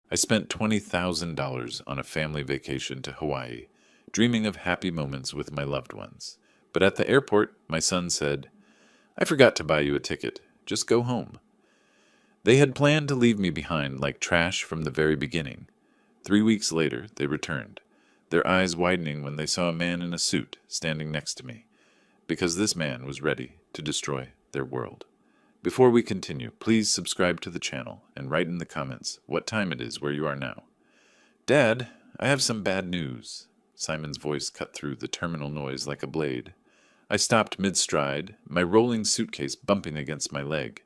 I spent $20,000 on a family vacation to Hawaii, dreaming of happy moments with my loved ones. But at the airport, my son said, I forgot to buy you a ticket. Just go home. They had planned to leave me behind like trash from the very beginning. 3 weeks later, they returned, their eyes widening when they saw a man in a suit standing next to me, because this man was ready to destroy their world. Before we continue, please subscribe to the channel and write in the comments what time it is where you are now. Dad, I have some bad news. Simon's voice cut through the terminal noise like a blade. I stopped mid-stride, my rolling suitcase bumping against my leg.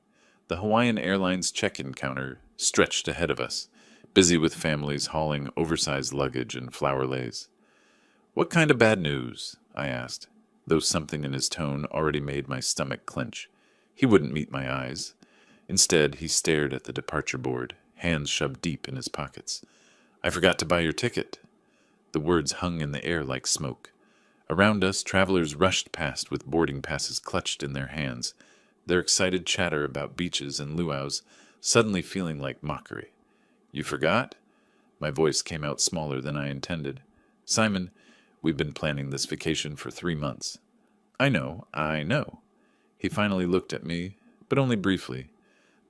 The Hawaiian Airlines check-in counter stretched ahead of us, busy with families hauling oversized luggage and flower leis. What kind of bad news? I asked, though something in his tone already made my stomach clench. He wouldn't meet my eyes. Instead, he stared at the departure board, hands shoved deep in his pockets. I forgot to buy your ticket. The words hung in the air like smoke. Around us, travelers rushed past with boarding passes clutched in their hands, their excited chatter about beaches and luau's suddenly feeling like mockery. You forgot? My voice came out smaller than I intended. Simon, we've been planning this vacation for 3 months. I know. He finally looked at me, but only briefly.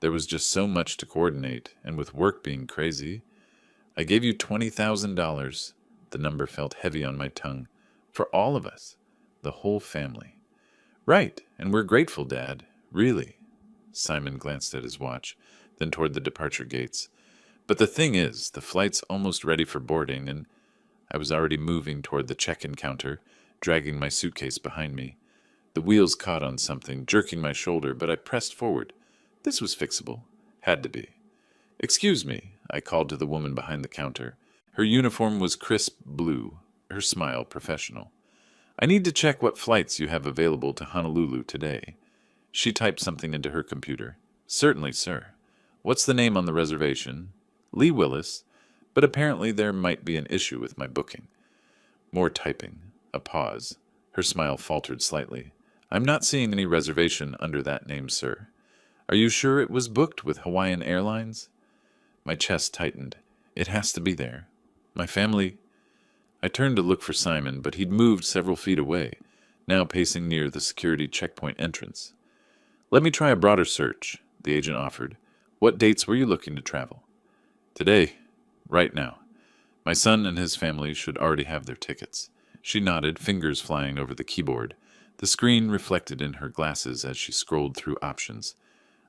There was just so much to coordinate, and with work being crazy. I gave you $20,000. The number felt heavy on my tongue. For all of us. The whole family. Right, and we're grateful, Dad. Really. Simon glanced at his watch, then toward the departure gates. But the thing is, the flight's almost ready for boarding, and I was already moving toward the check-in counter, dragging my suitcase behind me. The wheels caught on something, jerking my shoulder, but I pressed forward. This was fixable. Had to be. Excuse me, I called to the woman behind the counter. Her uniform was crisp blue, her smile professional. I need to check what flights you have available to Honolulu today. She typed something into her computer. Certainly, sir. What's the name on the reservation? Lee Willis, but apparently there might be an issue with my booking. More typing. A pause. Her smile faltered slightly. I'm not seeing any reservation under that name, sir. Are you sure it was booked with Hawaiian Airlines? My chest tightened. It has to be there. My family... I turned to look for Simon, but he'd moved several feet away, now pacing near the security checkpoint entrance. Let me try a broader search, the agent offered. What dates were you looking to travel? Today. Right now. My son and his family should already have their tickets. She nodded, fingers flying over the keyboard. The screen reflected in her glasses as she scrolled through options.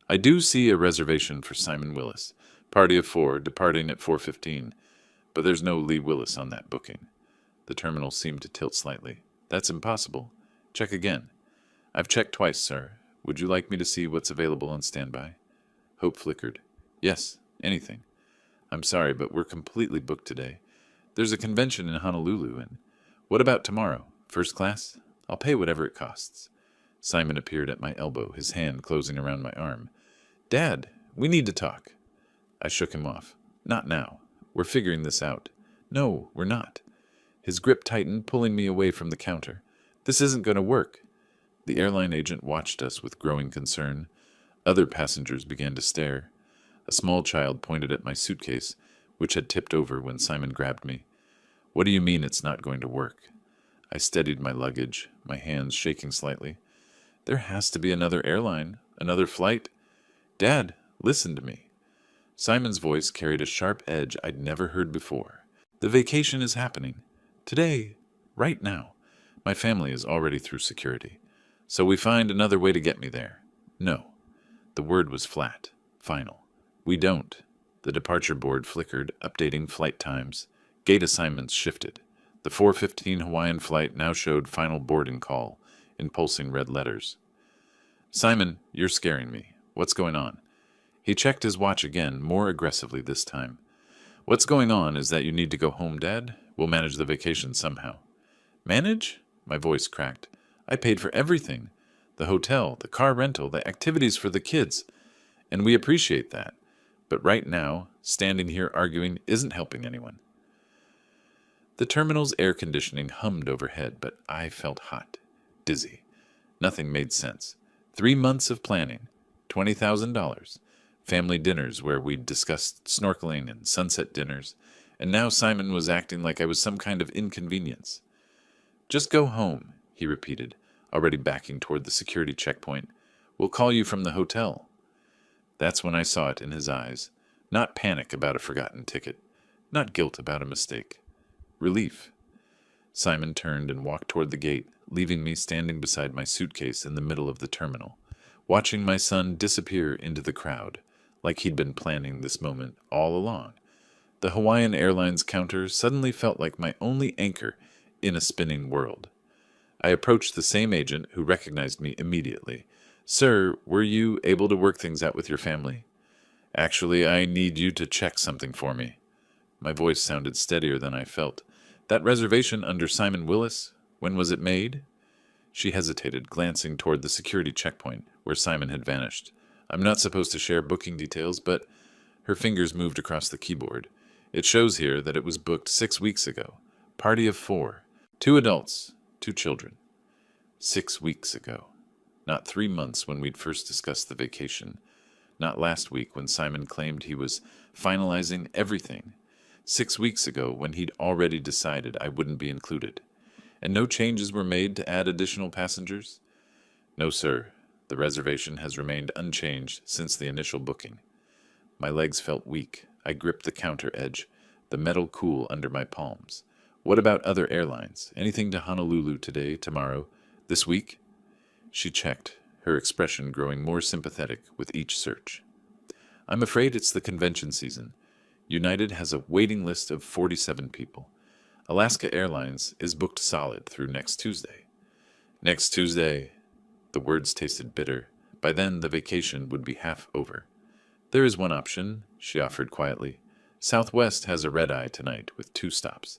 I do see a reservation for Simon Willis. Party of 4, departing at 4:15. But there's no Lee Willis on that booking. The terminal seemed to tilt slightly. That's impossible. Check again. I've checked twice, sir. Would you like me to see what's available on standby? Hope flickered. Yes, anything. I'm sorry, but we're completely booked today. There's a convention in Honolulu, and what about tomorrow? First class? I'll pay whatever it costs. Simon appeared at my elbow, his hand closing around my arm. Dad, we need to talk. I shook him off. Not now. We're figuring this out. No, we're not. His grip tightened, pulling me away from the counter. This isn't going to work. The airline agent watched us with growing concern. Other passengers began to stare. A small child pointed at my suitcase, which had tipped over when Simon grabbed me. What do you mean it's not going to work? I steadied my luggage, my hands shaking slightly. There has to be another airline, another flight. Dad, listen to me. Simon's voice carried a sharp edge I'd never heard before. The vacation is happening. Today. Right now. My family is already through security. So we find another way to get me there. No. The word was flat, final. We don't. The departure board flickered, updating flight times. Gate assignments shifted. The 4:15 Hawaiian flight now showed final boarding call in pulsing red letters. Simon, you're scaring me. What's going on? He checked his watch again, more aggressively this time. What's going on is that you need to go home, Dad. We'll manage the vacation somehow. Manage? My voice cracked. I paid for everything. The hotel, the car rental, the activities for the kids. And we appreciate that. But right now, standing here arguing isn't helping anyone. The terminal's air conditioning hummed overhead, but I felt hot, dizzy. Nothing made sense. 3 months of planning, $20,000, family dinners where we'd discussed snorkeling and sunset dinners, and now Simon was acting like I was some kind of inconvenience. Just go home, he repeated, already backing toward the security checkpoint. We'll call you from the hotel. That's when I saw it in his eyes. Not panic about a forgotten ticket. Not guilt about a mistake. Relief. Simon turned and walked toward the gate, leaving me standing beside my suitcase in the middle of the terminal, watching my son disappear into the crowd, like he'd been planning this moment all along. The Hawaiian Airlines counter suddenly felt like my only anchor in a spinning world. I approached the same agent who recognized me immediately. Sir, were you able to work things out with your family? Actually, I need you to check something for me. My voice sounded steadier than I felt. That reservation under Simon Willis, when was it made? She hesitated, glancing toward the security checkpoint, where Simon had vanished. I'm not supposed to share booking details, but her fingers moved across the keyboard. It shows here that it was booked 6 weeks ago. Party of 4. 2 adults, 2 children. 6 weeks ago. Not 3 months when we'd first discussed the vacation. Not last week when Simon claimed he was finalizing everything. 6 weeks ago when he'd already decided I wouldn't be included. And no changes were made to add additional passengers? No, sir. The reservation has remained unchanged since the initial booking. My legs felt weak. I gripped the counter edge, the metal cool under my palms. What about other airlines? Anything to Honolulu today, tomorrow, this week? She checked, her expression growing more sympathetic with each search. I'm afraid it's the convention season. United has a waiting list of 47 people. Alaska Airlines is booked solid through next Tuesday. Next Tuesday. The words tasted bitter. By then, the vacation would be half over. There is one option, she offered quietly. Southwest has a red-eye tonight with 2 stops.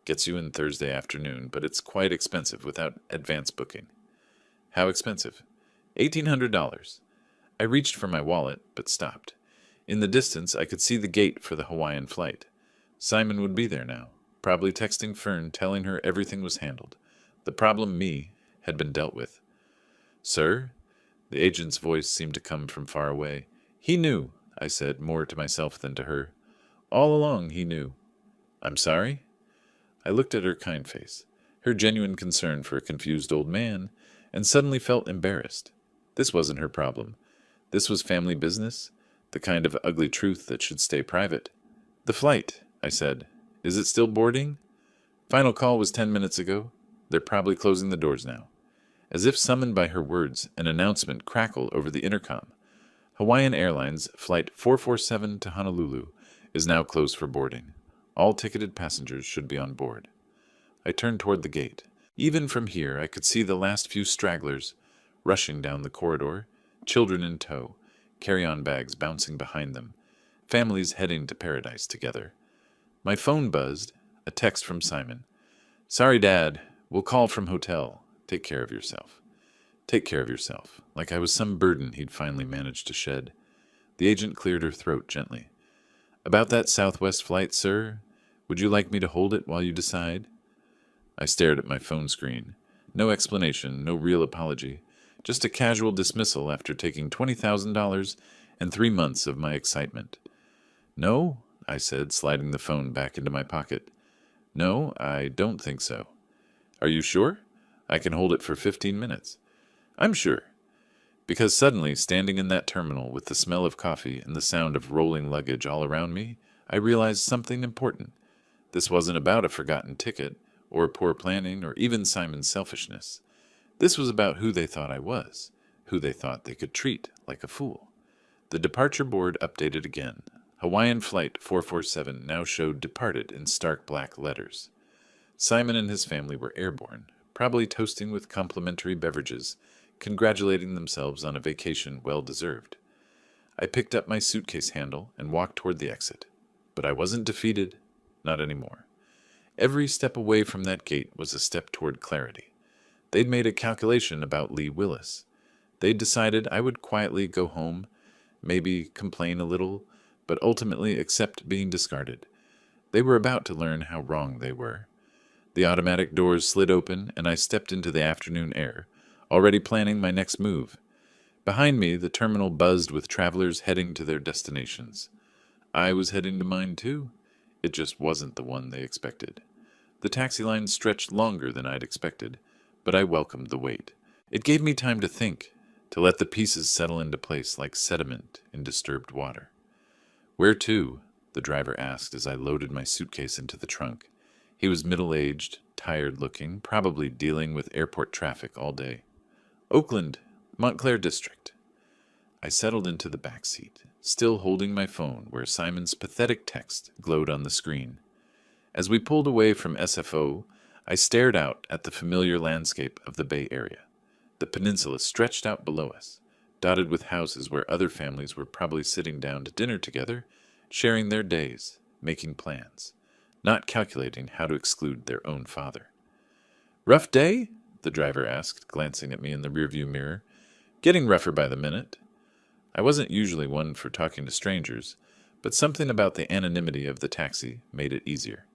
Gets you in Thursday afternoon, but it's quite expensive without advance booking. How expensive? $1,800. I reached for my wallet, but stopped. In the distance, I could see the gate for the Hawaiian flight. Simon would be there now, probably texting Fern, telling her everything was handled. The problem, me, had been dealt with. Sir? The agent's voice seemed to come from far away. He knew, I said, more to myself than to her. All along he knew. I'm sorry? I looked at her kind face, her genuine concern for a confused old man, and suddenly felt embarrassed. This wasn't her problem. This was family business, the kind of ugly truth that should stay private. The flight, I said. Is it still boarding? Final call was 10 minutes ago. They're probably closing the doors now. As if summoned by her words, an announcement crackled over the intercom. Hawaiian Airlines Flight 447 to Honolulu is now closed for boarding. All ticketed passengers should be on board. I turned toward the gate. Even from here, I could see the last few stragglers rushing down the corridor, children in tow, carry-on bags bouncing behind them, families heading to paradise together. My phone buzzed, a text from Simon. Sorry, Dad. We'll call from hotel. Take care of yourself. Take care of yourself, like I was some burden he'd finally managed to shed. The agent cleared her throat gently. About that Southwest flight, sir? Would you like me to hold it while you decide? I stared at my phone screen. No explanation, no real apology. Just a casual dismissal after taking $20,000 and 3 months of my excitement. No, I said, sliding the phone back into my pocket. No, I don't think so. Are you sure? I can hold it for 15 minutes. I'm sure. Because suddenly, standing in that terminal with the smell of coffee and the sound of rolling luggage all around me, I realized something important. This wasn't about a forgotten ticket, or poor planning, or even Simon's selfishness. This was about who they thought I was, who they thought they could treat like a fool. The departure board updated again. Hawaiian Flight 447 now showed departed in stark black letters. Simon and his family were airborne, probably toasting with complimentary beverages, congratulating themselves on a vacation well-deserved. I picked up my suitcase handle and walked toward the exit. But I wasn't defeated. Not anymore. Every step away from that gate was a step toward clarity. They'd made a calculation about Lee Willis. They'd decided I would quietly go home, maybe complain a little, but ultimately accept being discarded. They were about to learn how wrong they were. The automatic doors slid open, and I stepped into the afternoon air, already planning my next move. Behind me, the terminal buzzed with travelers heading to their destinations. I was heading to mine too. It just wasn't the one they expected. The taxi line stretched longer than I'd expected, but I welcomed the wait. It gave me time to think, to let the pieces settle into place like sediment in disturbed water. "Where to?" the driver asked as I loaded my suitcase into the trunk. He was middle-aged, tired-looking, probably dealing with airport traffic all day. "Oakland, Montclair District." I settled into the back seat, still holding my phone where Simon's pathetic text glowed on the screen. As we pulled away from SFO, I stared out at the familiar landscape of the Bay Area. The peninsula stretched out below us, dotted with houses where other families were probably sitting down to dinner together, sharing their days, making plans, not calculating how to exclude their own father. "Rough day?" the driver asked, glancing at me in the rearview mirror. "Getting rougher by the minute." I wasn't usually one for talking to strangers, but something about the anonymity of the taxi made it easier.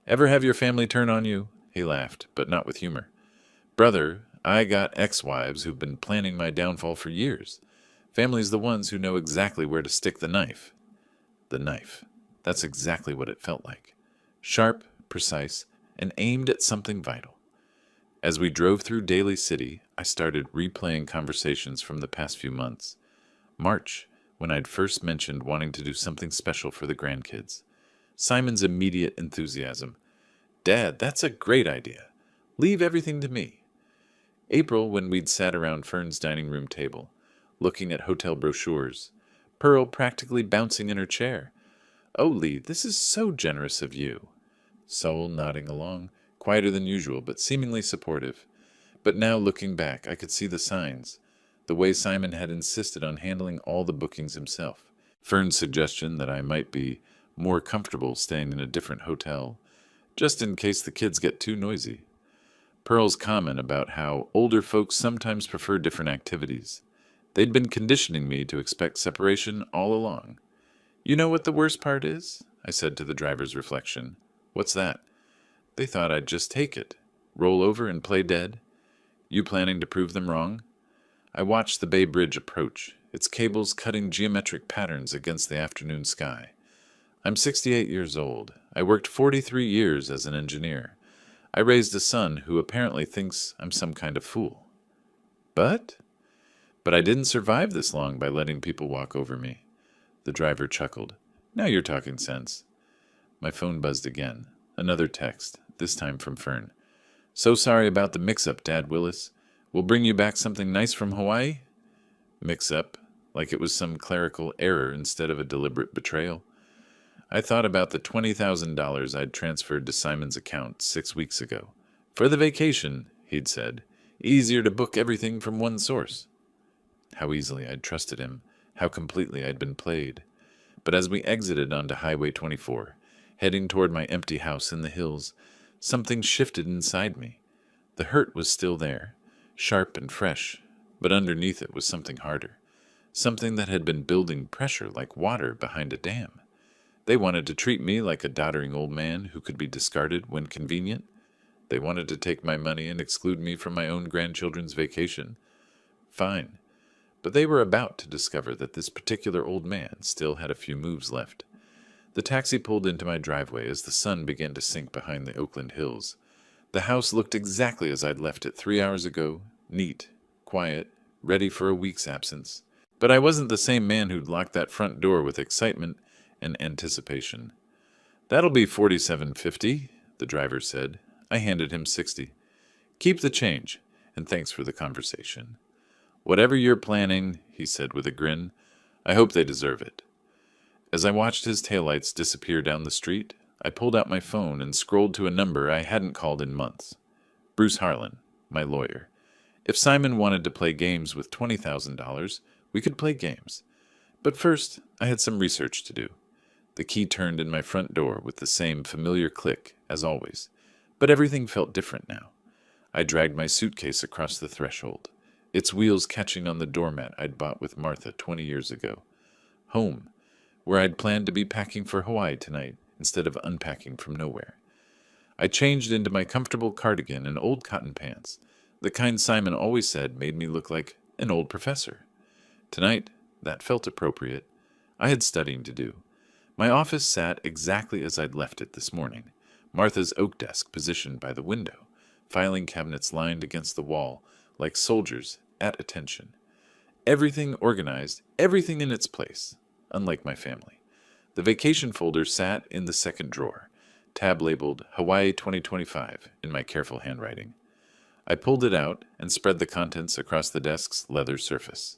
"Ever have your family turn on you?" He laughed, but not with humor. "Brother, I got ex-wives who've been planning my downfall for years. Family's the ones who know exactly where to stick the knife." The knife. That's exactly what it felt like. Sharp, precise, and aimed at something vital. As we drove through Daly City, I started replaying conversations from the past few months. March, when I'd first mentioned wanting to do something special for the grandkids. Simon's immediate enthusiasm. "Dad, that's a great idea. Leave everything to me." April, when we'd sat around Fern's dining room table, looking at hotel brochures. Pearl practically bouncing in her chair. "Oh, Lee, this is so generous of you." Sol nodding along, quieter than usual, but seemingly supportive. But now, looking back, I could see the signs. The way Simon had insisted on handling all the bookings himself. Fern's suggestion that I might be more comfortable staying in a different hotel, just in case the kids get too noisy. Pearl's comment about how older folks sometimes prefer different activities. They'd been conditioning me to expect separation all along. "You know what the worst part is?" I said to the driver's reflection. "What's that?" "They thought I'd just take it. Roll over and play dead. You planning to prove them wrong?" I watched the Bay Bridge approach, its cables cutting geometric patterns against the afternoon sky. I'm 68 years old. I worked 43 years as an engineer. I raised a son who apparently thinks I'm some kind of fool. But I didn't survive this long by letting people walk over me. The driver chuckled. "Now you're talking sense." My phone buzzed again. Another text, this time from Fern. "So sorry about the mix-up, Dad Willis. We'll bring you back something nice from Hawaii?" Mix-up, like it was some clerical error instead of a deliberate betrayal. I thought about the $20,000 I'd transferred to Simon's account 6 weeks ago. "For the vacation," he'd said. "Easier to book everything from one source." How easily I'd trusted him, how completely I'd been played. But as we exited onto Highway 24, heading toward my empty house in the hills, something shifted inside me. The hurt was still there, sharp and fresh, but underneath it was something harder. Something that had been building pressure like water behind a dam. They wanted to treat me like a doddering old man who could be discarded when convenient. They wanted to take my money and exclude me from my own grandchildren's vacation. Fine. But they were about to discover that this particular old man still had a few moves left. The taxi pulled into my driveway as the sun began to sink behind the Oakland hills. The house looked exactly as I'd left it 3 hours ago, neat, quiet, ready for a week's absence. But I wasn't the same man who'd locked that front door with excitement and anticipation. "That'll be $47.50, the driver said. I handed him $60. "Keep the change, and thanks for the conversation." "Whatever you're planning," he said with a grin, "I hope they deserve it." As I watched his taillights disappear down the street, I pulled out my phone and scrolled to a number I hadn't called in months. Bruce Harlan, my lawyer. If Simon wanted to play games with $20,000, we could play games. But first, I had some research to do. The key turned in my front door with the same familiar click, as always. But everything felt different now. I dragged my suitcase across the threshold, its wheels catching on the doormat I'd bought with Martha 20 years ago. Home, where I'd planned to be packing for Hawaii tonight instead of unpacking from nowhere. I changed into my comfortable cardigan and old cotton pants, the kind Simon always said made me look like an old professor. Tonight, that felt appropriate. I had studying to do. My office sat exactly as I'd left it this morning. Martha's oak desk positioned by the window, filing cabinets lined against the wall like soldiers at attention. Everything organized, everything in its place, unlike my family. The vacation folder sat in the second drawer, tab labeled Hawaii 2025 in my careful handwriting. I pulled it out and spread the contents across the desk's leather surface.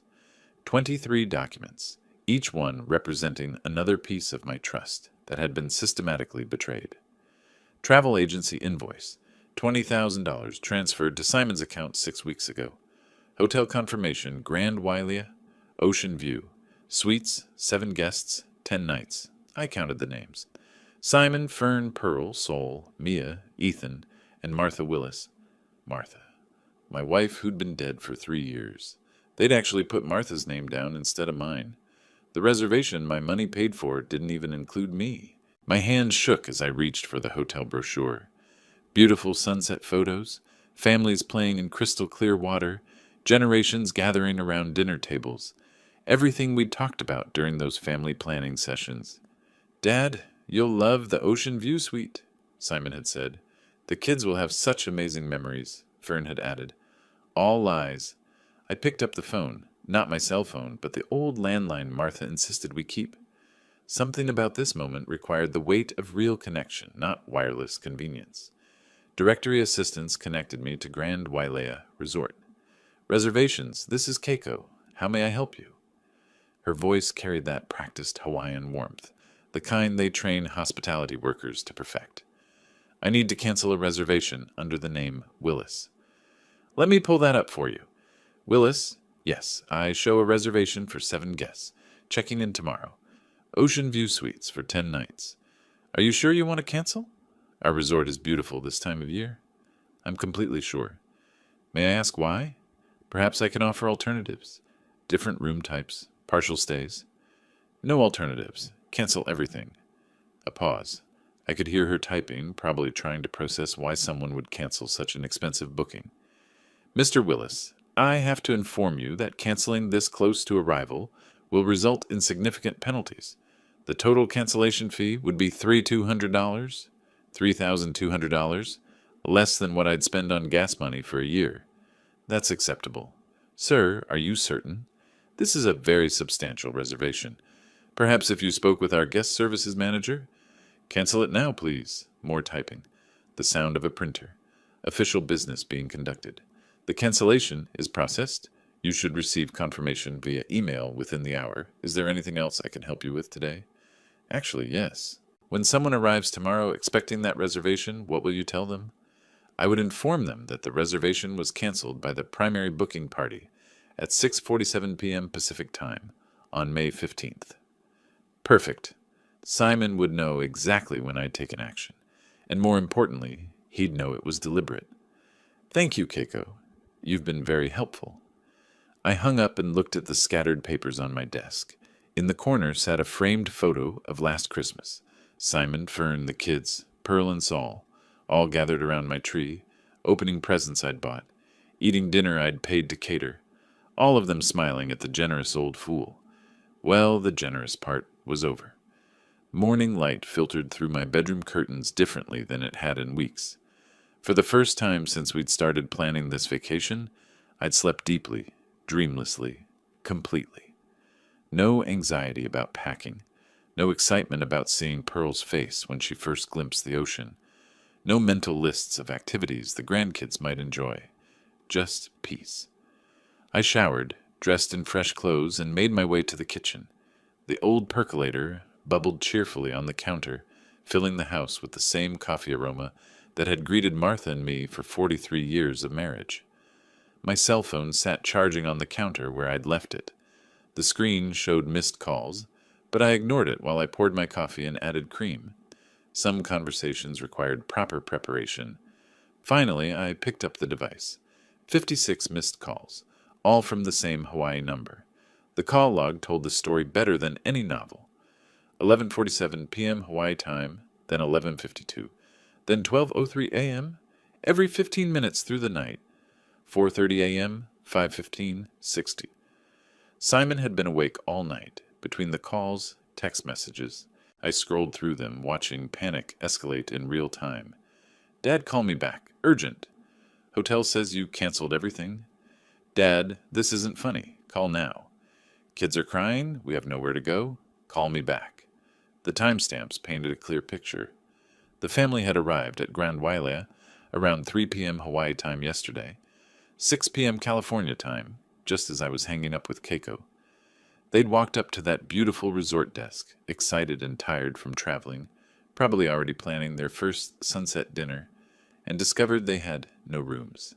23 documents, each one representing another piece of my trust that had been systematically betrayed. Travel agency invoice, $20,000 transferred to Simon's account 6 weeks ago. Hotel confirmation, Grand Wailea, Ocean View. Suites, 7 guests, 10 nights. I counted the names. Simon, Fern, Pearl, Sol, Mia, Ethan, and Martha Willis. Martha. My wife who'd been dead for 3 years. They'd actually put Martha's name down instead of mine. The reservation my money paid for didn't even include me. My hands shook as I reached for the hotel brochure. Beautiful sunset photos, families playing in crystal clear water, generations gathering around dinner tables. Everything we'd talked about during those family planning sessions. "Dad, you'll love the Ocean View suite," Simon had said. "The kids will have such amazing memories," Fern had added. All lies. I picked up the phone, not my cell phone, but the old landline Martha insisted we keep. Something about this moment required the weight of real connection, not wireless convenience. Directory assistance connected me to Grand Wailea Resort. "Reservations, this is Keiko. How may I help you?" Her voice carried that practiced Hawaiian warmth, the kind they train hospitality workers to perfect. "I need to cancel a reservation under the name Willis." "Let me pull that up for you. Willis, yes, I show a reservation for 7 guests, checking in tomorrow. Ocean View Suites for 10 nights. Are you sure you want to cancel? Our resort is beautiful this time of year." "I'm completely sure." "May I ask why? Perhaps I can offer alternatives. Different room types, partial stays." "No alternatives. Cancel everything." A pause. I could hear her typing, probably trying to process why someone would cancel such an expensive booking. "Mr. Willis, I have to inform you that canceling this close to arrival will result in significant penalties. The total cancellation fee would be $3,200, $3,200, less than what I'd spend on gas money for a year." "That's acceptable." "Sir, are you certain? This is a very substantial reservation. Perhaps if you spoke with our guest services manager?" "Cancel it now, please." More typing. The sound of a printer. Official business being conducted. "The cancellation is processed. You should receive confirmation via email within the hour. Is there anything else I can help you with today?" "Actually, yes. When someone arrives tomorrow expecting that reservation, what will you tell them?" "I would inform them that the reservation was canceled by the primary booking party at 6:47 p.m. Pacific Time on May 15th. Perfect. Simon would know exactly when I'd taken action. And more importantly, he'd know it was deliberate. "Thank you, Keiko. You've been very helpful." I hung up and looked at the scattered papers on my desk. In the corner sat a framed photo of last Christmas. Simon, Fern, the kids, Pearl and Sol, all gathered around my tree, opening presents I'd bought, eating dinner I'd paid to cater, all of them smiling at the generous old fool. Well, the generous part was over. Morning light filtered through my bedroom curtains differently than it had in weeks. For the first time since we'd started planning this vacation, I'd slept deeply, dreamlessly, completely. No anxiety about packing, no excitement about seeing Pearl's face when she first glimpsed the ocean, no mental lists of activities the grandkids might enjoy, just peace. I showered, dressed in fresh clothes, and made my way to the kitchen. The old percolator bubbled cheerfully on the counter, filling the house with the same coffee aroma that had greeted Martha and me for 43 years of marriage. My cell phone sat charging on the counter where I'd left it. The screen showed missed calls, but I ignored it while I poured my coffee and added cream. Some conversations required proper preparation. Finally, I picked up the device. 56 missed calls, all from the same Hawaii number. The call log told the story better than any novel. 11:47 p.m. Hawaii time, then 11:52, then 12:03 a.m., every 15 minutes through the night, 4:30 a.m., 5:15, 60. Simon had been awake all night. Between the calls, text messages, I scrolled through them, watching panic escalate in real time. Dad, call me back. Urgent. Hotel says you canceled everything. Dad, this isn't funny. Call now. Kids are crying. We have nowhere to go. Call me back. The timestamps painted a clear picture. The family had arrived at Grand Wailea around 3 p.m. Hawaii time yesterday, 6 p.m. California time, just as I was hanging up with Keiko. They'd walked up to that beautiful resort desk, excited and tired from traveling, probably already planning their first sunset dinner, and discovered they had no rooms.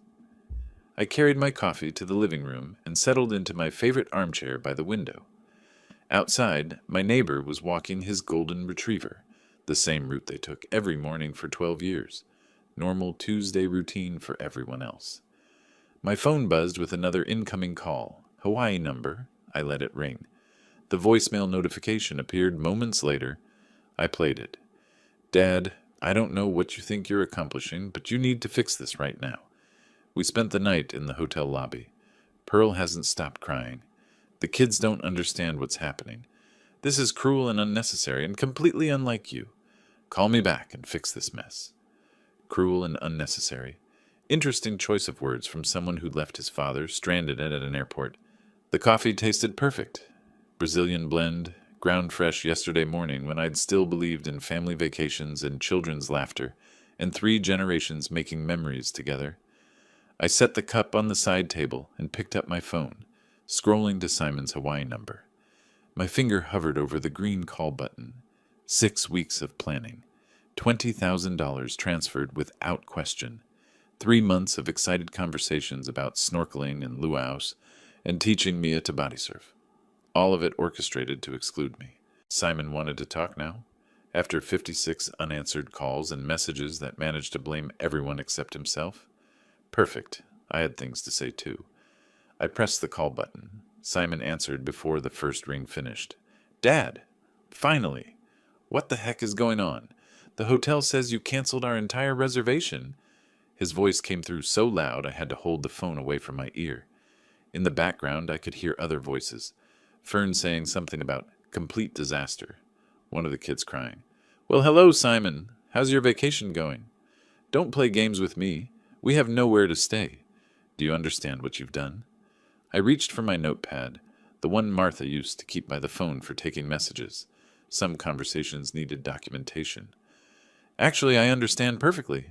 I carried my coffee to the living room and settled into my favorite armchair by the window. Outside, my neighbor was walking his golden retriever, the same route they took every morning for 12 years, normal Tuesday routine for everyone else. My phone buzzed with another incoming call, Hawaii number. I let it ring. The voicemail notification appeared moments later. I played it. Dad, I don't know what you think you're accomplishing, but you need to fix this right now. We spent the night in the hotel lobby. Pearl hasn't stopped crying. The kids don't understand what's happening. This is cruel and unnecessary and completely unlike you. Call me back and fix this mess. Cruel and unnecessary. Interesting choice of words from someone who left his father stranded at an airport. The coffee tasted perfect. Brazilian blend, ground fresh yesterday morning when I'd still believed in family vacations and children's laughter and 3 generations making memories together. I set the cup on the side table and picked up my phone, scrolling to Simon's Hawaii number. My finger hovered over the green call button. 6 weeks of planning. $20,000 transferred without question. 3 months of excited conversations about snorkeling in luau's and teaching Mia to body surf. All of it orchestrated to exclude me. Simon wanted to talk now. After 56 unanswered calls and messages that managed to blame everyone except himself. Perfect. I had things to say too. I pressed the call button. Simon answered before the first ring finished. Dad! Finally! What the heck is going on? The hotel says you canceled our entire reservation. His voice came through so loud I had to hold the phone away from my ear. In the background I could hear other voices. Fern saying something about complete disaster. One of the kids crying. Well, hello, Simon. How's your vacation going? Don't play games with me. We have nowhere to stay. Do you understand what you've done? I reached for my notepad, the one Martha used to keep by the phone for taking messages. Some conversations needed documentation. Actually, I understand perfectly.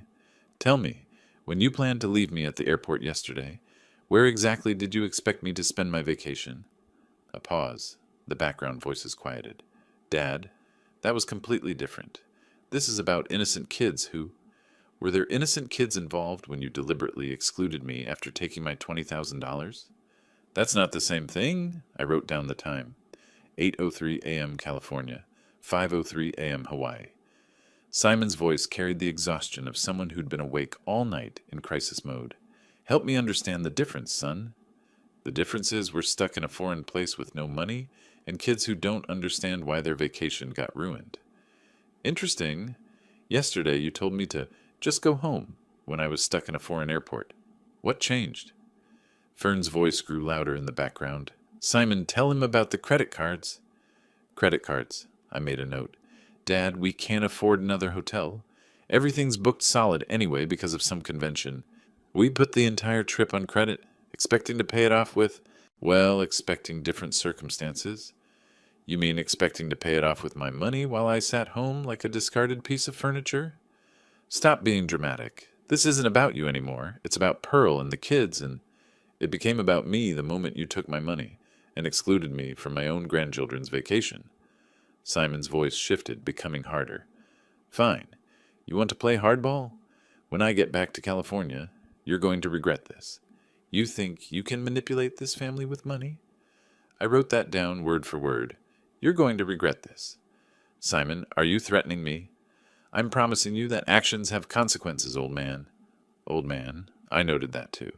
Tell me, when you planned to leave me at the airport yesterday, where exactly did you expect me to spend my vacation? A pause. The background voices quieted. Dad, that was completely different. This is about innocent kids who... Were there innocent kids involved when you deliberately excluded me after taking my $20,000? That's not the same thing. I wrote down the time. 8:03 a.m. California, 5:03 a.m. Hawaii. Simon's voice carried the exhaustion of someone who'd been awake all night in crisis mode. Help me understand the difference, son. The difference is we're stuck in a foreign place with no money and kids who don't understand why their vacation got ruined. Interesting. Yesterday you told me to just go home when I was stuck in a foreign airport. What changed? Fern's voice grew louder in the background. Simon, tell him about the credit cards. Credit cards. I made a note. Dad, we can't afford another hotel. Everything's booked solid anyway because of some convention. We put the entire trip on credit, expecting to pay it off with, well, expecting different circumstances. You mean expecting to pay it off with my money while I sat home like a discarded piece of furniture? Stop being dramatic. This isn't about you anymore. It's about Pearl and the kids, and it became about me the moment you took my money and excluded me from my own grandchildren's vacation. Simon's voice shifted, becoming harder. Fine. You want to play hardball? When I get back to California, you're going to regret this. You think you can manipulate this family with money? I wrote that down word for word. You're going to regret this. Simon, are you threatening me? I'm promising you that actions have consequences, old man. Old man, I noted that too.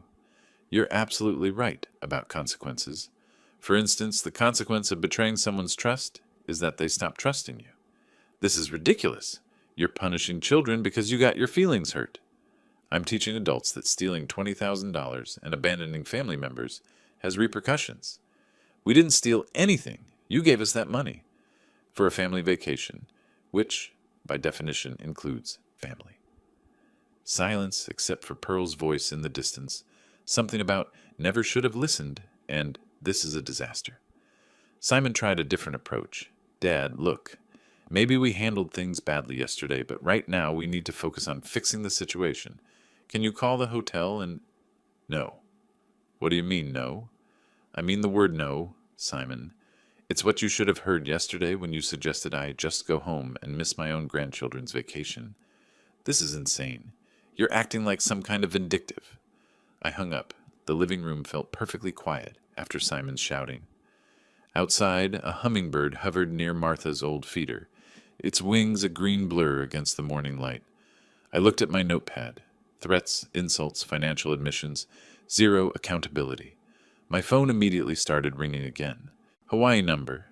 You're absolutely right about consequences. For instance, the consequence of betraying someone's trust is that they stop trusting you. This is ridiculous. You're punishing children because you got your feelings hurt. I'm teaching adults that stealing $20,000 and abandoning family members has repercussions. We didn't steal anything. You gave us that money for a family vacation, which, by definition, includes family. Silence, except for Pearl's voice in the distance, something about never should have listened, and this is a disaster. Simon tried a different approach. Dad, look, maybe we handled things badly yesterday, but right now we need to focus on fixing the situation. Can you call the hotel and... No. What do you mean, no? I mean the word no, Simon. It's what you should have heard yesterday when you suggested I just go home and miss my own grandchildren's vacation. This is insane. You're acting like some kind of vindictive. I hung up. The living room felt perfectly quiet after Simon's shouting. Outside, a hummingbird hovered near Martha's old feeder, its wings a green blur against the morning light. I looked at my notepad. Threats, insults, financial admissions, zero accountability. My phone immediately started ringing again. Hawaii number.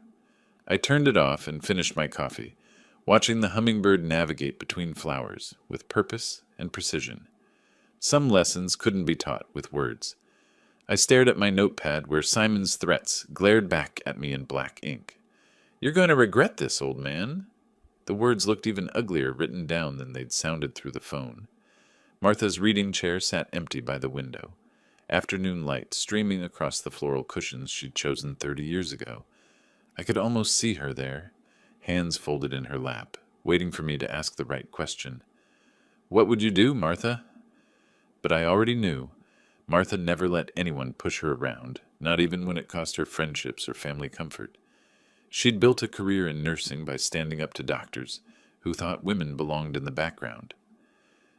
I turned it off and finished my coffee, watching the hummingbird navigate between flowers with purpose and precision. Some lessons couldn't be taught with words. I stared at my notepad where Simon's threats glared back at me in black ink. You're going to regret this, old man. The words looked even uglier written down than they'd sounded through the phone. Martha's reading chair sat empty by the window, afternoon light streaming across the floral cushions she'd chosen 30 years ago. I could almost see her there, hands folded in her lap, waiting for me to ask the right question. What would you do, Martha? But I already knew. Martha never let anyone push her around, not even when it cost her friendships or family comfort. She'd built a career in nursing by standing up to doctors who thought women belonged in the background.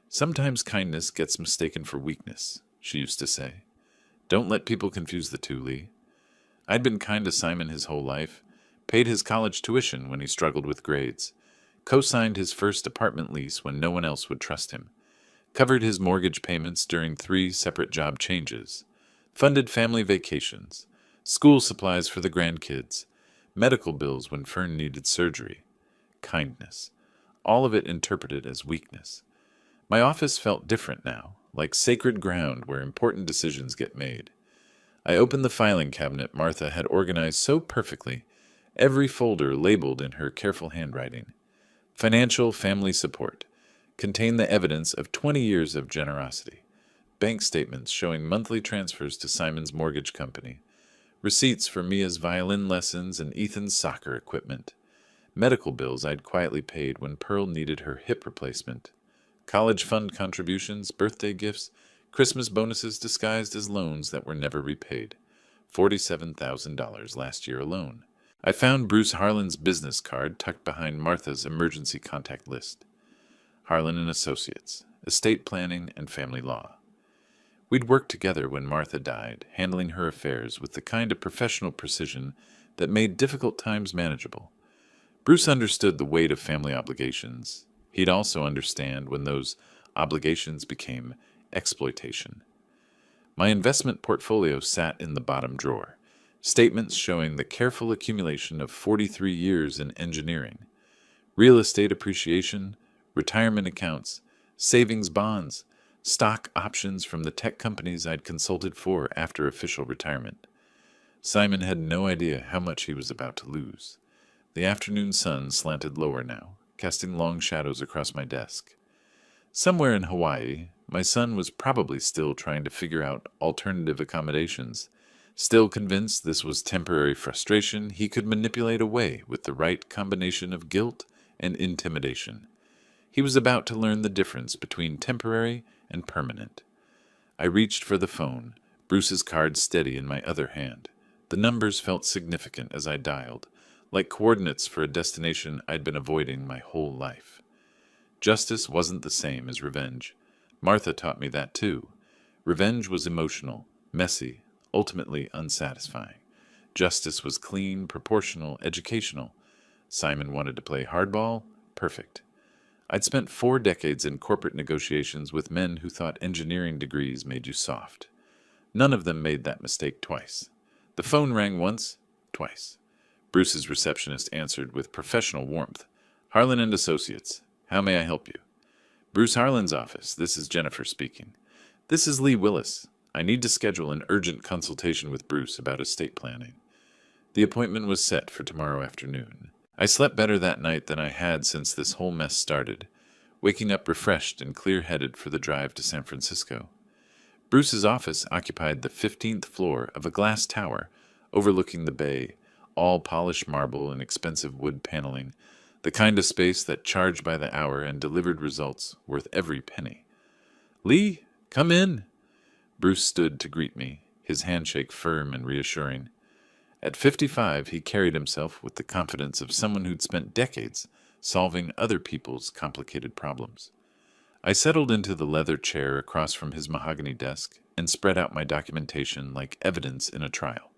Sometimes kindness gets mistaken for weakness, she used to say. Don't let people confuse the two, Lee. I'd been kind to Simon his whole life, paid his college tuition when he struggled with grades, co-signed his first apartment lease when no one else would trust him, covered his mortgage payments during 3 separate job changes, funded family vacations, school supplies for the grandkids, medical bills when Fern needed surgery. Kindness. All of it interpreted as weakness. My office felt different now, like sacred ground where important decisions get made. I opened the filing cabinet Martha had organized so perfectly, every folder labeled in her careful handwriting. Financial family support contained the evidence of 20 years of generosity. Bank statements showing monthly transfers to Simon's mortgage company. Receipts for Mia's violin lessons and Ethan's soccer equipment. Medical bills I'd quietly paid when Pearl needed her hip replacement. College fund contributions, birthday gifts, Christmas bonuses disguised as loans that were never repaid. $47,000 last year alone. I found Bruce Harlan's business card tucked behind Martha's emergency contact list. Harlan and Associates, estate planning and family law. We'd worked together when Martha died, handling her affairs with the kind of professional precision that made difficult times manageable. Bruce understood the weight of family obligations. He'd also understand when those obligations became exploitation. My investment portfolio sat in the bottom drawer, statements showing the careful accumulation of 43 years in engineering, real estate appreciation, retirement accounts, savings bonds, stock options from the tech companies I'd consulted for after official retirement. Simon had no idea how much he was about to lose. The afternoon sun slanted lower now, casting long shadows across my desk. Somewhere in Hawaii, my son was probably still trying to figure out alternative accommodations, still convinced this was temporary frustration he could manipulate away with the right combination of guilt and intimidation. He was about to learn the difference between temporary and permanent. I reached for the phone, Bruce's card steady in my other hand. The numbers felt significant as I dialed, like coordinates for a destination I'd been avoiding my whole life. Justice wasn't the same as revenge. Martha taught me that too. Revenge was emotional, messy, ultimately unsatisfying. Justice was clean, proportional, educational. Simon wanted to play hardball? Perfect. I'd spent 4 decades in corporate negotiations with men who thought engineering degrees made you soft. None of them made that mistake twice. The phone rang once, twice. Bruce's receptionist answered with professional warmth. Harlan and Associates, how may I help you? Bruce Harlan's office, this is Jennifer speaking. This is Lee Willis. I need to schedule an urgent consultation with Bruce about estate planning. The appointment was set for tomorrow afternoon. I slept better that night than I had since this whole mess started, waking up refreshed and clear-headed for the drive to San Francisco. Bruce's office occupied the 15th floor of a glass tower overlooking the bay, all polished marble and expensive wood paneling, the kind of space that charged by the hour and delivered results worth every penny. "Lee, come in!" Bruce stood to greet me, his handshake firm and reassuring. At 55, he carried himself with the confidence of someone who'd spent decades solving other people's complicated problems. I settled into the leather chair across from his mahogany desk and spread out my documentation like evidence in a trial.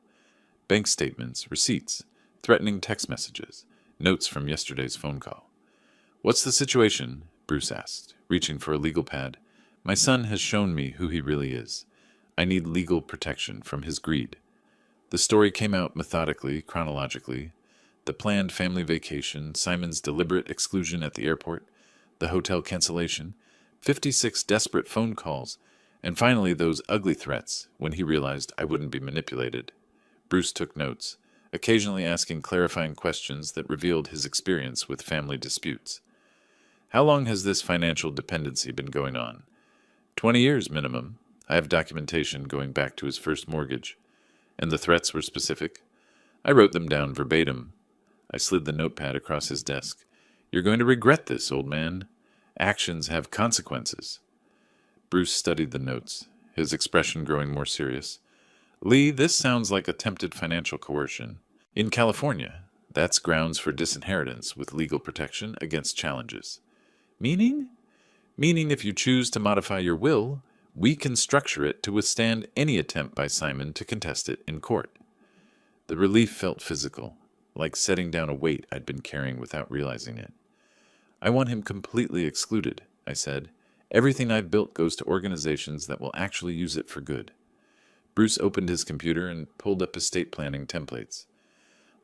Bank statements, receipts, threatening text messages, notes from yesterday's phone call. "What's the situation?" Bruce asked, reaching for a legal pad. "My son has shown me who he really is. I need legal protection from his greed." The story came out methodically, chronologically. The planned family vacation, Simon's deliberate exclusion at the airport, the hotel cancellation, 56 desperate phone calls, and finally those ugly threats when he realized I wouldn't be manipulated. Bruce took notes, occasionally asking clarifying questions that revealed his experience with family disputes. "How long has this financial dependency been going on?" 20 years minimum. I have documentation going back to his first mortgage. And the threats were specific. I wrote them down verbatim. I slid the notepad across his desk. "You're going to regret this, old man. Actions have consequences." Bruce studied the notes, his expression growing more serious. "Lee, this sounds like attempted financial coercion. In California, that's grounds for disinheritance with legal protection against challenges." "Meaning?" "Meaning if you choose to modify your will, we can structure it to withstand any attempt by Simon to contest it in court." The relief felt physical, like setting down a weight I'd been carrying without realizing it. "I want him completely excluded," I said. "Everything I've built goes to organizations that will actually use it for good." Bruce opened his computer and pulled up estate planning templates.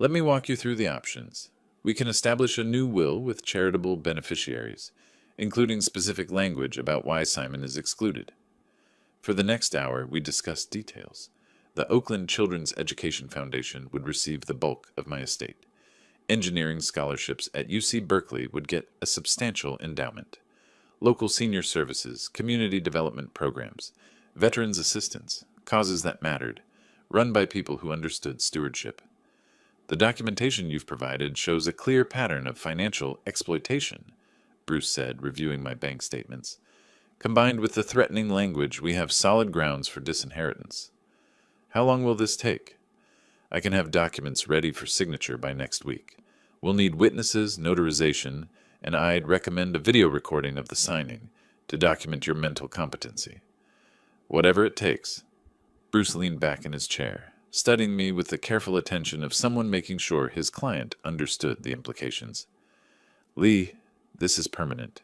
"Let me walk you through the options. We can establish a new will with charitable beneficiaries, including specific language about why Simon is excluded." For the next hour, we discussed details. The Oakland Children's Education Foundation would receive the bulk of my estate. Engineering scholarships at UC Berkeley would get a substantial endowment. Local senior services, community development programs, veterans assistance, causes that mattered, run by people who understood stewardship. "The documentation you've provided shows a clear pattern of financial exploitation," Bruce said, reviewing my bank statements. "Combined with the threatening language, we have solid grounds for disinheritance." "How long will this take?" "I can have documents ready for signature by next week. We'll need witnesses, notarization, and I'd recommend a video recording of the signing to document your mental competency." "Whatever it takes." Bruce leaned back in his chair, studying me with the careful attention of someone making sure his client understood the implications. "Lee, this is permanent.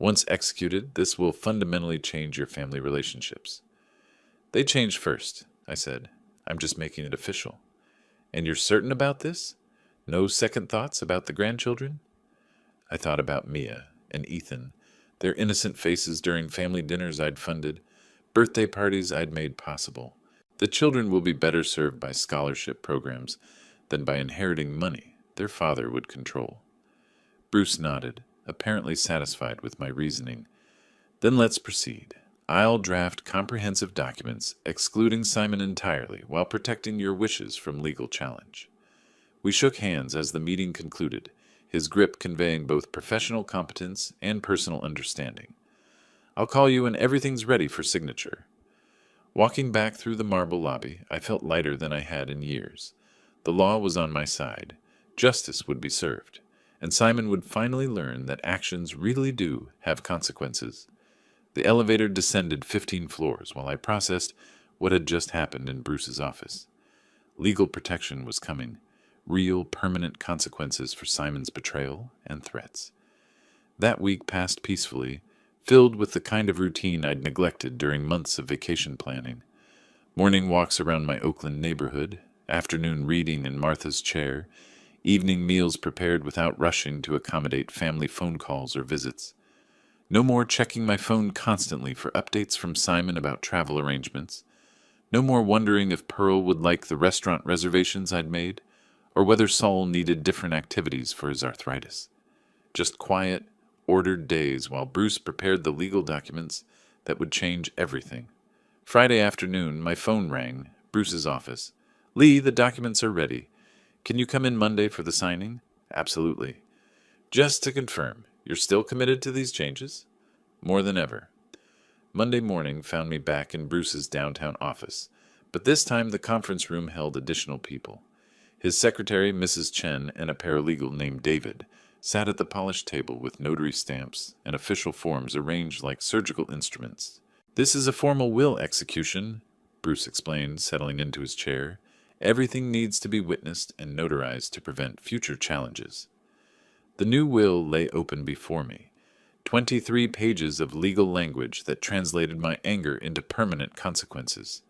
Once executed, this will fundamentally change your family relationships." "They change first," I said. "I'm just making it official." "And you're certain about this? No second thoughts about the grandchildren?" I thought about Mia and Ethan, their innocent faces during family dinners I'd funded, birthday parties I'd made possible. The children will be better served by scholarship programs than by inheriting money their father would control. Bruce nodded, apparently satisfied with my reasoning. "Then let's proceed. I'll draft comprehensive documents excluding Simon entirely while protecting your wishes from legal challenge." We shook hands as the meeting concluded, his grip conveying both professional competence and personal understanding. "I'll call you when everything's ready for signature." Walking back through the marble lobby, I felt lighter than I had in years. The law was on my side. Justice would be served. And Simon would finally learn that actions really do have consequences. The elevator descended 15 floors while I processed what had just happened in Bruce's office. Legal protection was coming, real permanent consequences for Simon's betrayal and threats. That week passed peacefully, filled with the kind of routine I'd neglected during months of vacation planning. Morning walks around my Oakland neighborhood, afternoon reading in Martha's chair, evening meals prepared without rushing to accommodate family phone calls or visits. No more checking my phone constantly for updates from Simon about travel arrangements. No more wondering if Pearl would like the restaurant reservations I'd made, or whether Saul needed different activities for his arthritis. Just quiet, ordered days while Bruce prepared the legal documents that would change everything. Friday afternoon, my phone rang, Bruce's office. "Lee, the documents are ready. Can you come in Monday for the signing?" "Absolutely." "Just to confirm, you're still committed to these changes?" "More than ever." Monday morning found me back in Bruce's downtown office, but this time the conference room held additional people. His secretary, Mrs. Chen, and a paralegal named David sat at the polished table with notary stamps and official forms arranged like surgical instruments. "This is a formal will execution," Bruce explained, settling into his chair. "Everything needs to be witnessed and notarized to prevent future challenges." The new will lay open before me, 23 pages of legal language that translated my anger into permanent consequences.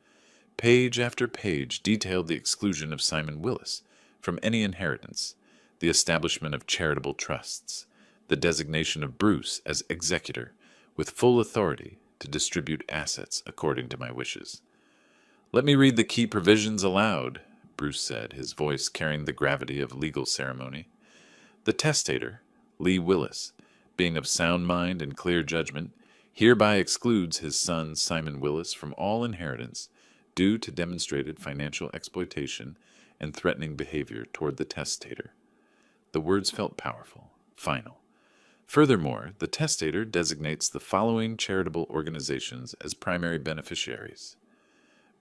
Page after page detailed the exclusion of Simon Willis from any inheritance, the establishment of charitable trusts, the designation of Bruce as executor, with full authority to distribute assets according to my wishes. "Let me read the key provisions aloud," Bruce said, his voice carrying the gravity of legal ceremony. "The testator, Lee Willis, being of sound mind and clear judgment, hereby excludes his son Simon Willis from all inheritance due to demonstrated financial exploitation and threatening behavior toward the testator." The words felt powerful, final. Furthermore, the testator designates the following charitable organizations as primary beneficiaries.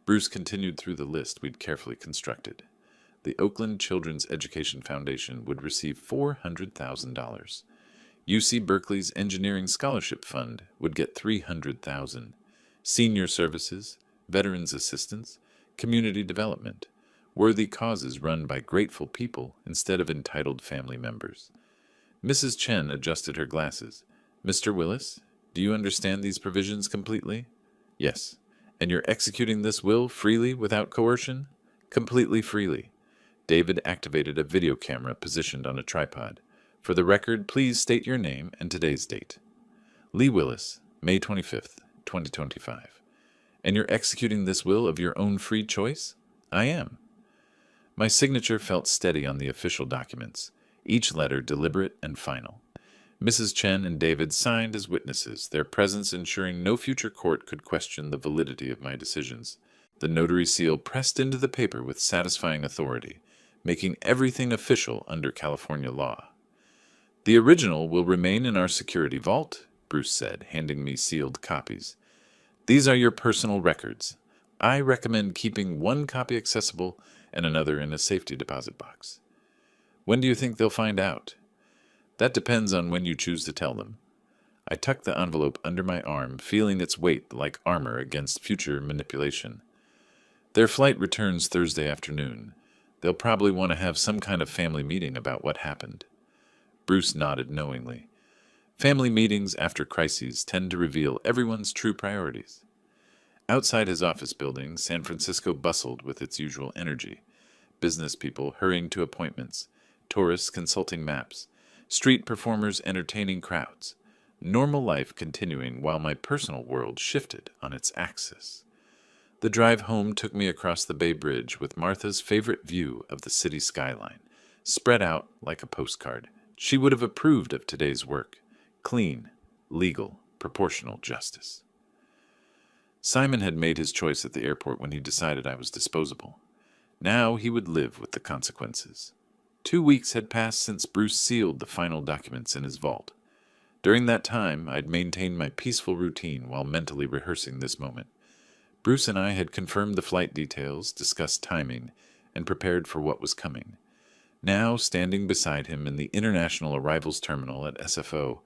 Bruce continued through the list we'd carefully constructed. The Oakland Children's Education Foundation would receive $400,000. UC Berkeley's Engineering Scholarship Fund would get $300,000. Senior Services, Veterans Assistance, Community Development, worthy causes run by grateful people instead of entitled family members. Mrs. Chen adjusted her glasses. "Mr. Willis, do you understand these provisions completely?" "Yes." "And you're executing this will freely without coercion?" "Completely freely." David activated a video camera positioned on a tripod. "For the record, please state your name and today's date." "Lee Willis, May 25th, 2025. "And you're executing this will of your own free choice?" "I am." My signature felt steady on the official documents, each letter deliberate and final. Mrs. Chen and David signed as witnesses, their presence ensuring no future court could question the validity of my decisions. The notary seal pressed into the paper with satisfying authority, making everything official under California law. "The original will remain in our security vault," Bruce said, handing me sealed copies. "These are your personal records. I recommend keeping one copy accessible and another in a safety deposit box." "When do you think they'll find out?" "That depends on when you choose to tell them." I tucked the envelope under my arm, feeling its weight like armor against future manipulation. "Their flight returns Thursday afternoon. They'll probably want to have some kind of family meeting about what happened." Bruce nodded knowingly. Family meetings after crises tend to reveal everyone's true priorities. Outside his office building, San Francisco bustled with its usual energy. Business people hurrying to appointments, tourists consulting maps, street performers entertaining crowds. Normal life continuing while my personal world shifted on its axis. The drive home took me across the Bay Bridge with Martha's favorite view of the city skyline, spread out like a postcard. She would have approved of today's work. Clean, legal, proportional justice. Simon had made his choice at the airport when he decided I was disposable. Now he would live with the consequences. 2 weeks had passed since Bruce sealed the final documents in his vault. During that time, I'd maintained my peaceful routine while mentally rehearsing this moment. Bruce and I had confirmed the flight details, discussed timing, and prepared for what was coming. Now, standing beside him in the International Arrivals Terminal at SFO,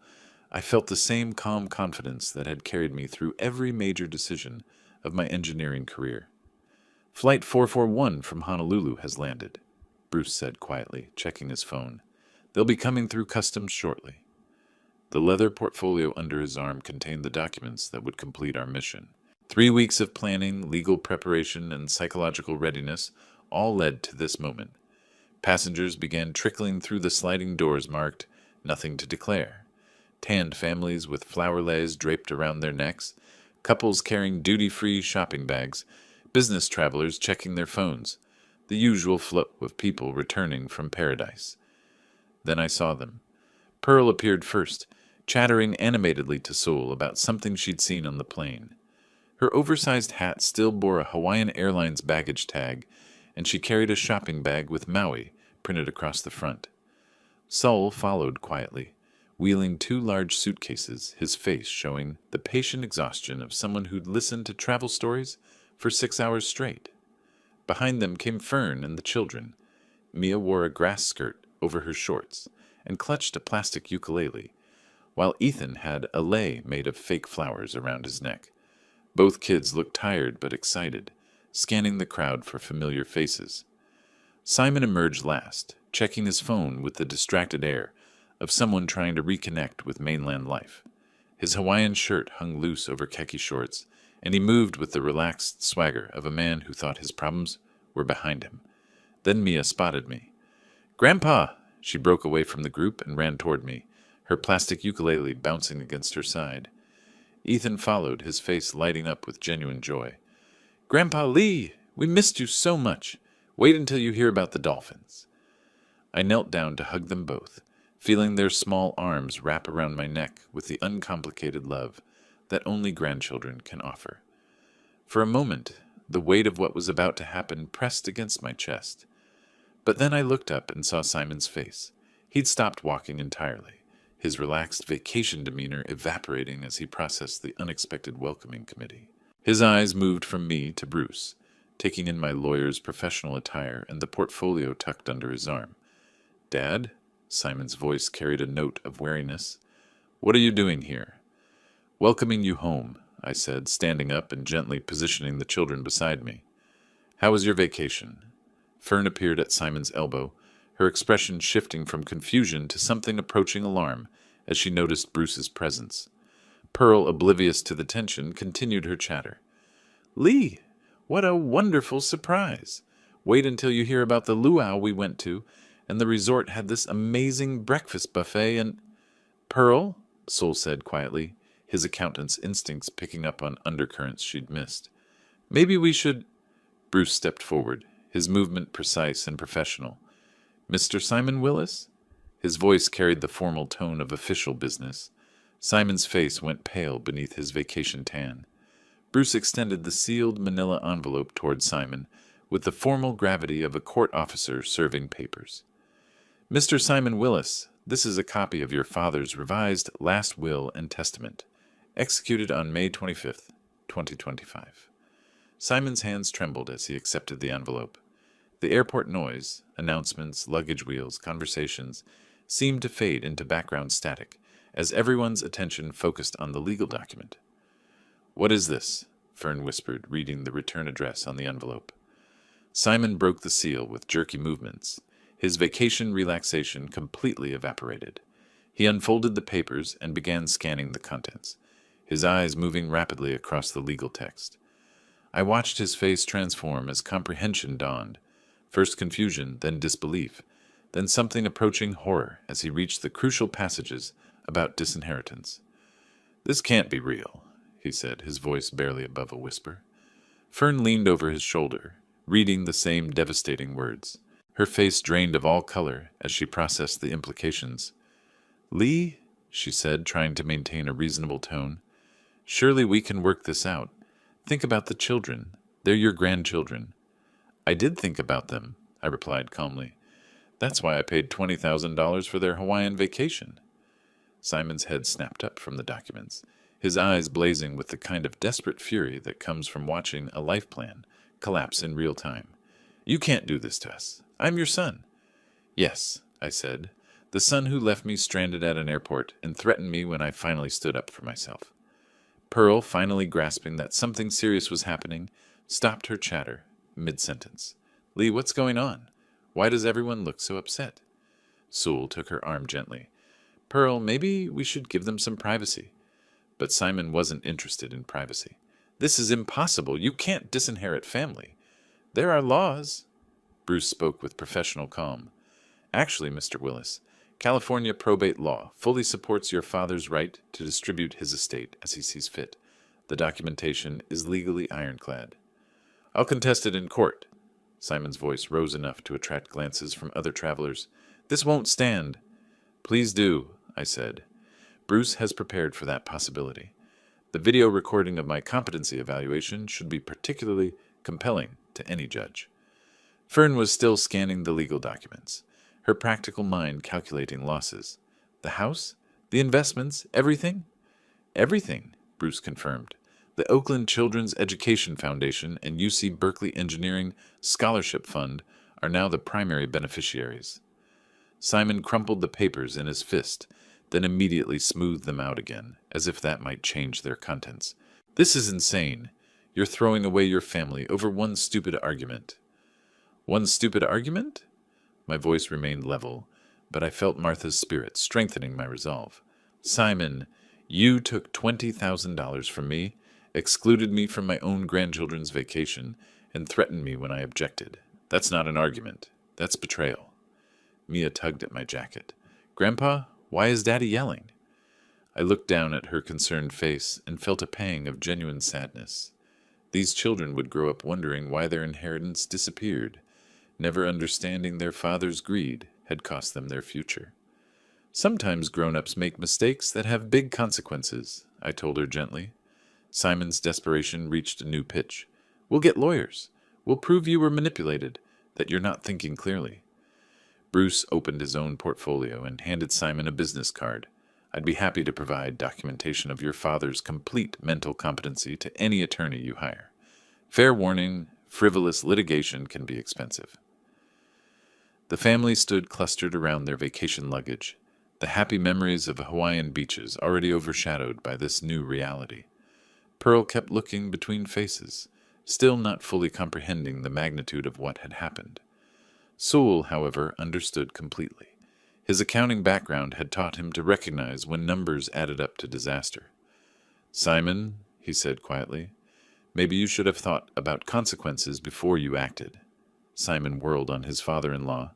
I felt the same calm confidence that had carried me through every major decision of my engineering career. "Flight 441 from Honolulu has landed," Bruce said quietly, checking his phone. "They'll be coming through customs shortly." The leather portfolio under his arm contained the documents that would complete our mission. 3 weeks of planning, legal preparation, and psychological readiness all led to this moment. Passengers began trickling through the sliding doors marked, "Nothing to declare." Tanned families with flower leis draped around their necks, couples carrying duty-free shopping bags, business travelers checking their phones. the usual flow of people returning from paradise. Then I saw them. Pearl appeared first, chattering animatedly to Seoul about something she'd seen on the plane. Her oversized hat still bore a Hawaiian Airlines baggage tag, and she carried a shopping bag with Maui printed across the front. Seoul followed quietly, wheeling 2 large suitcases, his face showing the patient exhaustion of someone who'd listened to travel stories for 6 hours straight. Behind them came Fern and the children. Mia wore a grass skirt over her shorts and clutched a plastic ukulele, while Ethan had a lei made of fake flowers around his neck. Both kids looked tired but excited, scanning the crowd for familiar faces. Simon emerged last, checking his phone with the distracted air of someone trying to reconnect with mainland life. His Hawaiian shirt hung loose over khaki shorts, and he moved with the relaxed swagger of a man who thought his problems were behind him. Then Mia spotted me. "Grandpa!" She broke away from the group and ran toward me, her plastic ukulele bouncing against her side. Ethan followed, his face lighting up with genuine joy. "Grandpa Lee, we missed you so much. Wait until you hear about the dolphins." I knelt down to hug them both, feeling their small arms wrap around my neck with the uncomplicated love that only grandchildren can offer. For a moment, the weight of what was about to happen pressed against my chest. But then I looked up and saw Simon's face. He'd stopped walking entirely, his relaxed vacation demeanor evaporating as he processed the unexpected welcoming committee. His eyes moved from me to Bruce, taking in my lawyer's professional attire and the portfolio tucked under his arm. "Dad?" Simon's voice carried a note of wariness. "What are you doing here?" "Welcoming you home," I said, standing up and gently positioning the children beside me. "How was your vacation?" Fern appeared at Simon's elbow, her expression shifting from confusion to something approaching alarm as she noticed Bruce's presence. Pearl, oblivious to the tension, continued her chatter. "Lee, what a wonderful surprise! Wait until you hear about the luau we went to, and the resort had this amazing breakfast buffet and—" "Pearl," Sol said quietly, his accountant's instincts picking up on undercurrents she'd missed. "Maybe we should—" Bruce stepped forward, his movement precise and professional. "Mr. Simon Willis?" His voice carried the formal tone of official business. Simon's face went pale beneath his vacation tan. Bruce extended the sealed manila envelope toward Simon with the formal gravity of a court officer serving papers. "Mr. Simon Willis, this is a copy of your father's revised last will and testament, executed on May 25th, 2025. Simon's hands trembled as he accepted the envelope. The airport noise, announcements, luggage wheels, conversations, seemed to fade into background static as everyone's attention focused on the legal document. "What is this?" Fern whispered, reading the return address on the envelope. Simon broke the seal with jerky movements. His vacation relaxation completely evaporated. He unfolded the papers and began scanning the contents, his eyes moving rapidly across the legal text. I watched his face transform as comprehension dawned. First confusion, then disbelief, then something approaching horror as he reached the crucial passages about disinheritance. "This can't be real," he said, his voice barely above a whisper. Fern leaned over his shoulder, reading the same devastating words. Her face drained of all color as she processed the implications. "Lee," she said, trying to maintain a reasonable tone, "surely we can work this out. Think about the children. They're your grandchildren." "I did think about them," I replied calmly. "That's why I paid $20,000 for their Hawaiian vacation." Simon's head snapped up from the documents, his eyes blazing with the kind of desperate fury that comes from watching a life plan collapse in real time. "You can't do this to us. I'm your son." "Yes," I said, "the son who left me stranded at an airport and threatened me when I finally stood up for myself." Pearl, finally grasping that something serious was happening, stopped her chatter mid-sentence. "Lee, what's going on? Why does everyone look so upset?" Sewell took her arm gently. "Pearl, maybe we should give them some privacy." But Simon wasn't interested in privacy. "This is impossible. You can't disinherit family. There are laws." Bruce spoke with professional calm. "Actually, Mr. Willis, California probate law fully supports your father's right to distribute his estate as he sees fit. The documentation is legally ironclad." "I'll contest it in court." Simon's voice rose enough to attract glances from other travelers. "This won't stand." "Please do," I said. Bruce has prepared for that possibility. The video recording of my competency evaluation should be particularly compelling to any judge. Fern was still scanning the legal documents, her practical mind calculating losses. The house? The investments? Everything? Everything, Bruce confirmed. The Oakland Children's Education Foundation and UC Berkeley Engineering Scholarship Fund are now the primary beneficiaries. Simon crumpled the papers in his fist, then immediately smoothed them out again, as if that might change their contents. "This is insane. You're throwing away your family over one stupid argument." "One stupid argument?" My voice remained level, but I felt Martha's spirit strengthening my resolve. "Simon, you took $20,000 from me, excluded me from my own grandchildren's vacation, and threatened me when I objected. That's not an argument. That's betrayal." Mia tugged at my jacket. "Grandpa, why is Daddy yelling?" I looked down at her concerned face and felt a pang of genuine sadness. These children would grow up wondering why their inheritance disappeared. Never understanding their father's greed had cost them their future. "Sometimes grown-ups make mistakes that have big consequences," I told her gently. Simon's desperation reached a new pitch. "We'll get lawyers. We'll prove you were manipulated, that you're not thinking clearly." Bruce opened his own portfolio and handed Simon a business card. "I'd be happy to provide documentation of your father's complete mental competency to any attorney you hire. Fair warning, frivolous litigation can be expensive." The family stood clustered around their vacation luggage, the happy memories of Hawaiian beaches already overshadowed by this new reality. Pearl kept looking between faces, still not fully comprehending the magnitude of what had happened. Sewell, however, understood completely. His accounting background had taught him to recognize when numbers added up to disaster. "Simon," he said quietly, "maybe you should have thought about consequences before you acted." Simon whirled on his father-in-law.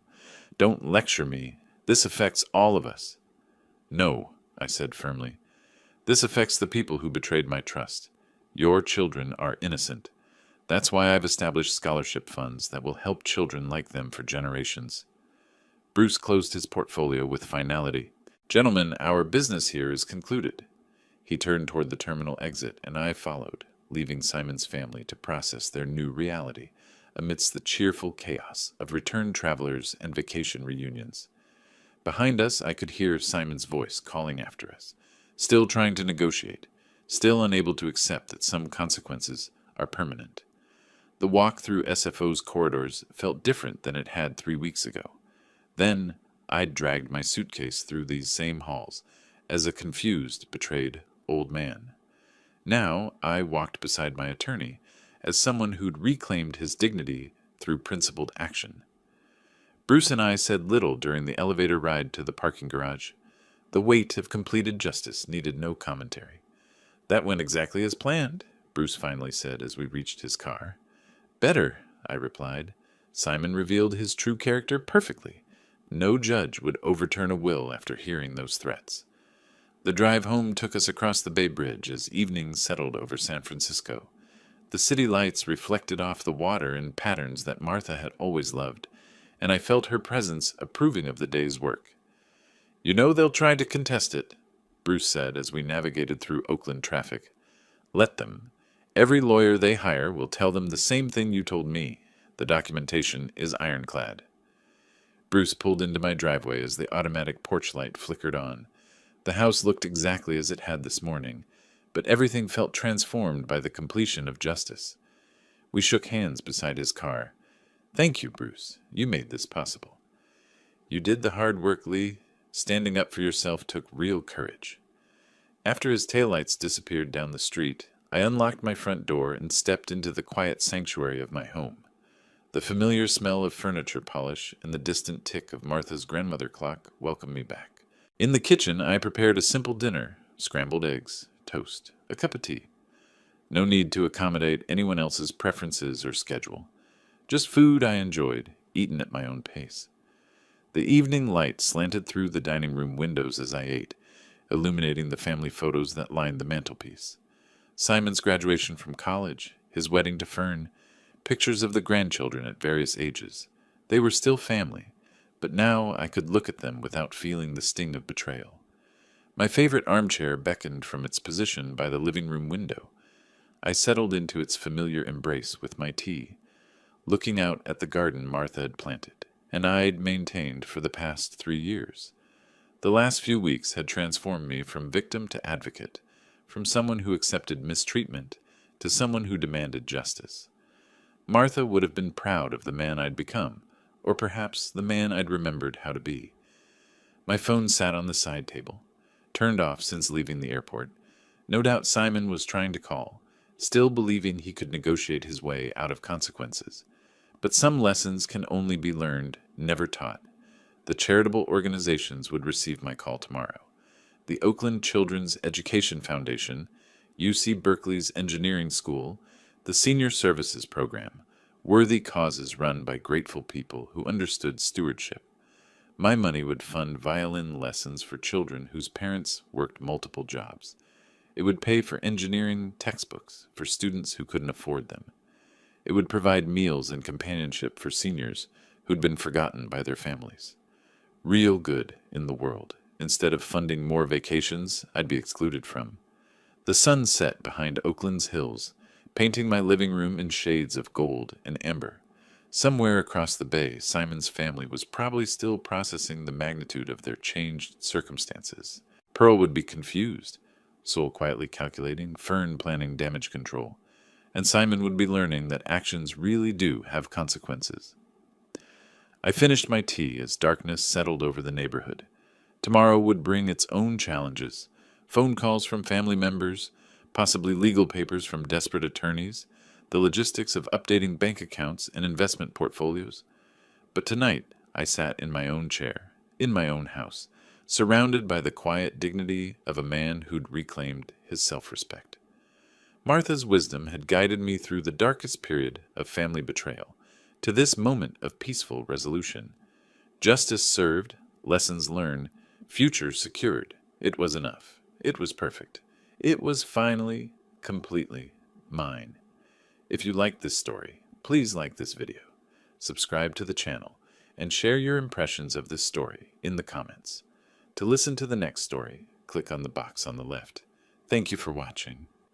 "Don't lecture me. This affects all of us." "No," I said firmly. "This affects the people who betrayed my trust. Your children are innocent. That's why I've established scholarship funds that will help children like them for generations." Bruce closed his portfolio with finality. "Gentlemen, our business here is concluded." He turned toward the terminal exit, and I followed, leaving Simon's family to process their new reality amidst the cheerful chaos of returned travelers and vacation reunions. Behind us, I could hear Simon's voice calling after us, still trying to negotiate, still unable to accept that some consequences are permanent. The walk through SFO's corridors felt different than it had 3 weeks ago. Then I'd dragged my suitcase through these same halls as a confused, betrayed old man. Now I walked beside my attorney as someone who'd reclaimed his dignity through principled action. Bruce and I said little during the elevator ride to the parking garage. The weight of completed justice needed no commentary. "That went exactly as planned," Bruce finally said as we reached his car. "Better," I replied. "Simon revealed his true character perfectly. No judge would overturn a will after hearing those threats." The drive home took us across the Bay Bridge as evening settled over San Francisco. The city lights reflected off the water in patterns that Martha had always loved, and I felt her presence approving of the day's work. "You know they'll try to contest it," Bruce said as we navigated through Oakland traffic. "Let them. Every lawyer they hire will tell them the same thing you told me. The documentation is ironclad." Bruce pulled into my driveway as the automatic porch light flickered on. The house looked exactly as it had this morning, but everything felt transformed by the completion of justice. We shook hands beside his car. "Thank you, Bruce. You made this possible." "You did the hard work, Lee. Standing up for yourself took real courage." After his taillights disappeared down the street, I unlocked my front door and stepped into the quiet sanctuary of my home. The familiar smell of furniture polish and the distant tick of Martha's grandmother clock welcomed me back. In the kitchen, I prepared a simple dinner: scrambled eggs, toast, a cup of tea. No need to accommodate anyone else's preferences or schedule. Just food I enjoyed, eaten at my own pace. The evening light slanted through the dining room windows as I ate, illuminating the family photos that lined the mantelpiece. Simon's graduation from college, his wedding to Fern, pictures of the grandchildren at various ages. They were still family, but now I could look at them without feeling the sting of betrayal. My favorite armchair beckoned from its position by the living room window. I settled into its familiar embrace with my tea, looking out at the garden Martha had planted, and I'd maintained for the past 3 years. The last few weeks had transformed me from victim to advocate, from someone who accepted mistreatment to someone who demanded justice. Martha would have been proud of the man I'd become, or perhaps the man I'd remembered how to be. My phone sat on the side table, turned off since leaving the airport. No doubt Simon was trying to call, still believing he could negotiate his way out of consequences. But some lessons can only be learned, never taught. The charitable organizations would receive my call tomorrow. The Oakland Children's Education Foundation, UC Berkeley's Engineering School, the Senior Services Program, worthy causes run by grateful people who understood stewardship. My money would fund violin lessons for children whose parents worked multiple jobs. It would pay for engineering textbooks for students who couldn't afford them. It would provide meals and companionship for seniors who'd been forgotten by their families. Real good in the world, instead of funding more vacations I'd be excluded from. The sun set behind Oakland's hills, painting my living room in shades of gold and amber. Somewhere across the bay, Simon's family was probably still processing the magnitude of their changed circumstances. Pearl would be confused, Soul quietly calculating, Fern planning damage control, and Simon would be learning that actions really do have consequences. I finished my tea as darkness settled over the neighborhood. Tomorrow would bring its own challenges, phone calls from family members, possibly legal papers from desperate attorneys, the logistics of updating bank accounts and investment portfolios. But tonight I sat in my own chair, in my own house, surrounded by the quiet dignity of a man who'd reclaimed his self-respect. Martha's wisdom had guided me through the darkest period of family betrayal, to this moment of peaceful resolution. Justice served, lessons learned, future secured. It was enough. It was perfect. It was finally, completely mine. If you liked this story, please like this video, subscribe to the channel, and share your impressions of this story in the comments. To listen to the next story, click on the box on the left. Thank you for watching.